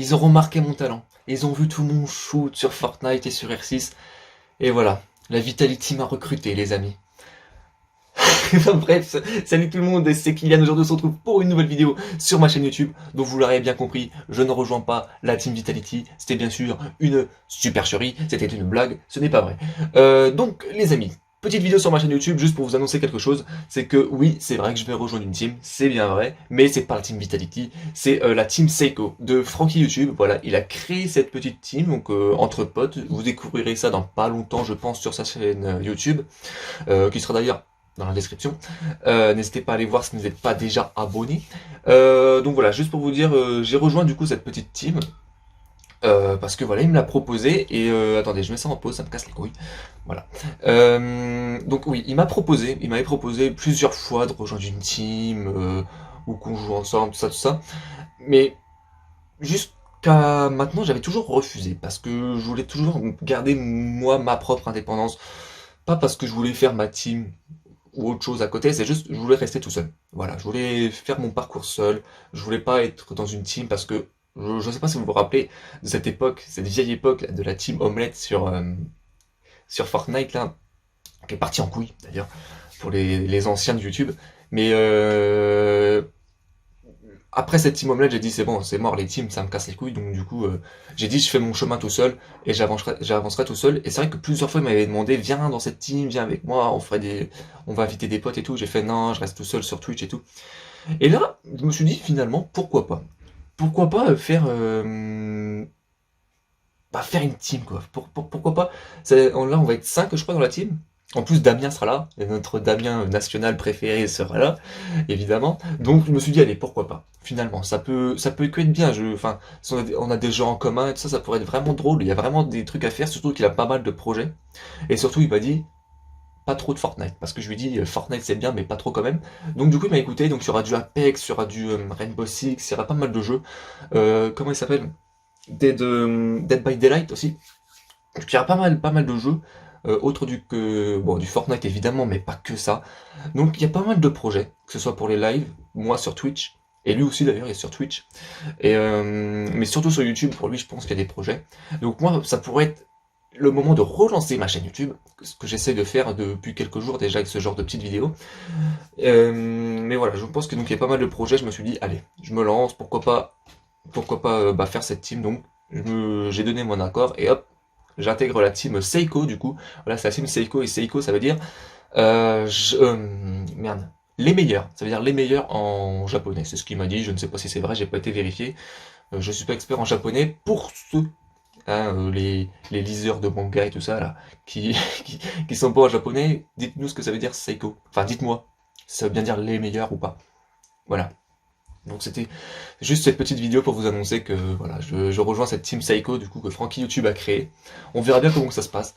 ils ont remarqué mon talent. Ils ont vu tout mon shoot sur Fortnite et sur R6. Et voilà, la Vitality m'a recruté, les amis. Bref, salut tout le monde, c'est Kylian. Aujourd'hui on se retrouve pour une nouvelle vidéo sur ma chaîne YouTube. Donc vous l'aurez bien compris, je ne rejoins pas la Team Vitality. C'était bien sûr une supercherie, c'était une blague, ce n'est pas vrai. Donc les amis, petite vidéo sur ma chaîne YouTube juste pour vous annoncer quelque chose. C'est que oui, c'est vrai que je vais rejoindre une team, c'est bien vrai, mais c'est pas la Team Vitality, c'est la Team Seiko de Francky YouTube. Voilà, il a créé cette petite team, donc entre potes. Vous découvrirez ça dans pas longtemps, je pense, sur sa chaîne YouTube, qui sera d'ailleurs dans la description. N'hésitez pas à aller voir si vous n'êtes pas déjà abonné. Donc voilà, juste pour vous dire, j'ai rejoint du coup cette petite team. Parce que voilà, il me l'a proposé et attendez, je mets ça en pause, ça me casse les couilles. Voilà. Donc oui, il m'avait proposé plusieurs fois de rejoindre une team ou qu'on joue ensemble, tout ça. Mais jusqu'à maintenant, j'avais toujours refusé parce que je voulais toujours garder moi ma propre indépendance. Pas parce que je voulais faire ma team ou autre chose à côté, c'est juste je voulais rester tout seul. Voilà, je voulais faire mon parcours seul, je voulais pas être dans une team parce que je sais pas si vous vous rappelez de cette époque, cette vieille époque là, de la team Omelette sur Fortnite là, qui est partie en couille d'ailleurs pour les anciens de YouTube. Mais après cette team omelette, j'ai dit c'est bon, c'est mort, les teams, ça me casse les couilles, donc du coup, j'ai dit je fais mon chemin tout seul et j'avancerai tout seul. Et c'est vrai que plusieurs fois, il m'avait demandé viens dans cette team, viens avec moi, on va inviter des potes et tout. J'ai fait non, je reste tout seul sur Twitch et tout. Et là, je me suis dit finalement pourquoi pas, pourquoi pas faire une team quoi. Pourquoi pas là, on va être 5 je crois dans la team. En plus, Damien sera là, et notre Damien national préféré sera là, évidemment. Donc, je me suis dit, allez, pourquoi pas. Finalement, ça peut que être bien. Enfin, si on a des gens en commun et tout ça, ça pourrait être vraiment drôle. Il y a vraiment des trucs à faire, surtout qu'il a pas mal de projets. Et surtout, il m'a dit, pas trop de Fortnite, parce que je lui ai dit, Fortnite c'est bien, mais pas trop quand même. Donc, du coup, il m'a écouté. Donc, il y aura du Apex, il y aura du Rainbow Six, il y aura pas mal de jeux. Comment il s'appelle? Dead by Daylight aussi. Donc il y aura pas mal de jeux, autres du Fortnite évidemment, mais pas que ça. Donc il y a pas mal de projets, que ce soit pour les lives, moi sur Twitch, et lui aussi d'ailleurs il est sur Twitch, mais surtout sur YouTube, pour lui je pense qu'il y a des projets. Donc moi ça pourrait être le moment de relancer ma chaîne YouTube, ce que j'essaie de faire depuis quelques jours déjà avec ce genre de petites vidéos. Mais voilà, je pense que donc il y a pas mal de projets, je me suis dit allez, je me lance, pourquoi pas faire cette team. Donc j'ai donné mon accord et hop, j'intègre la team Seiko du coup. Voilà, c'est la team Seiko et Seiko ça veut dire merde, les meilleurs. Ça veut dire les meilleurs en japonais. C'est ce qu'il m'a dit. Je ne sais pas si c'est vrai. J'ai pas été vérifié. Je suis pas expert en japonais. Pour ceux les liseurs de manga et tout ça là qui sont pas en japonais, dites-nous ce que ça veut dire Seiko. Enfin, dites-moi. Ça veut bien dire les meilleurs ou pas. Voilà. Donc c'était juste cette petite vidéo pour vous annoncer que voilà, je rejoins cette team Psycho du coup que Francky YouTube a créé. On verra bien comment ça se passe.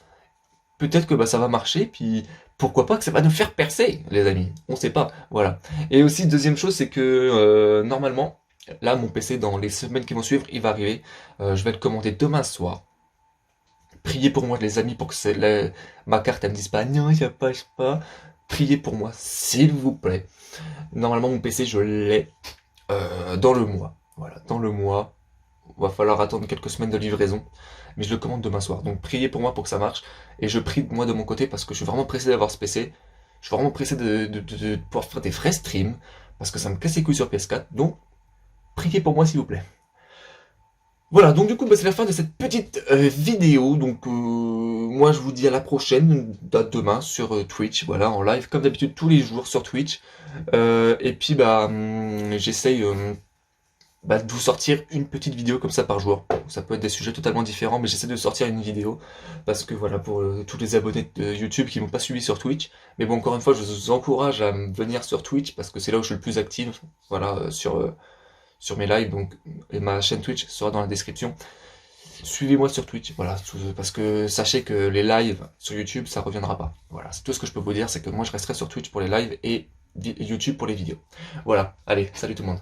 Peut-être que ça va marcher, puis pourquoi pas que ça va nous faire percer, les amis. On sait pas, voilà. Et aussi deuxième chose, c'est que normalement, là mon PC dans les semaines qui vont suivre, il va arriver. Je vais le commander demain soir. Priez pour moi les amis pour que ma carte elle me dise pas non, il passe pas. Priez pour moi, s'il vous plaît. Normalement mon PC je l'ai dans le mois. Voilà, dans le mois. Va falloir attendre quelques semaines de livraison. Mais je le commande demain soir. Donc priez pour moi pour que ça marche. Et je prie moi de mon côté parce que je suis vraiment pressé d'avoir ce PC. Je suis vraiment pressé de pouvoir faire des vrais streams. Parce que ça me casse les couilles sur PS4. Donc priez pour moi s'il vous plaît. Voilà, donc du coup c'est la fin de cette petite vidéo. Donc moi je vous dis à la prochaine, date demain sur Twitch, voilà, en live, comme d'habitude tous les jours sur Twitch. Et puis j'essaye de vous sortir une petite vidéo comme ça par jour. Ça peut être des sujets totalement différents, mais j'essaie de sortir une vidéo, parce que voilà, pour tous les abonnés de YouTube qui m'ont pas suivi sur Twitch, mais bon, encore une fois, je vous encourage à venir sur Twitch, parce que c'est là où je suis le plus actif, voilà, sur mes lives, donc, et ma chaîne Twitch sera dans la description. Suivez-moi sur Twitch, voilà, parce que sachez que les lives sur YouTube, ça reviendra pas. Voilà, c'est tout ce que je peux vous dire, c'est que moi je resterai sur Twitch pour les lives et YouTube pour les vidéos. Voilà, allez, salut tout le monde.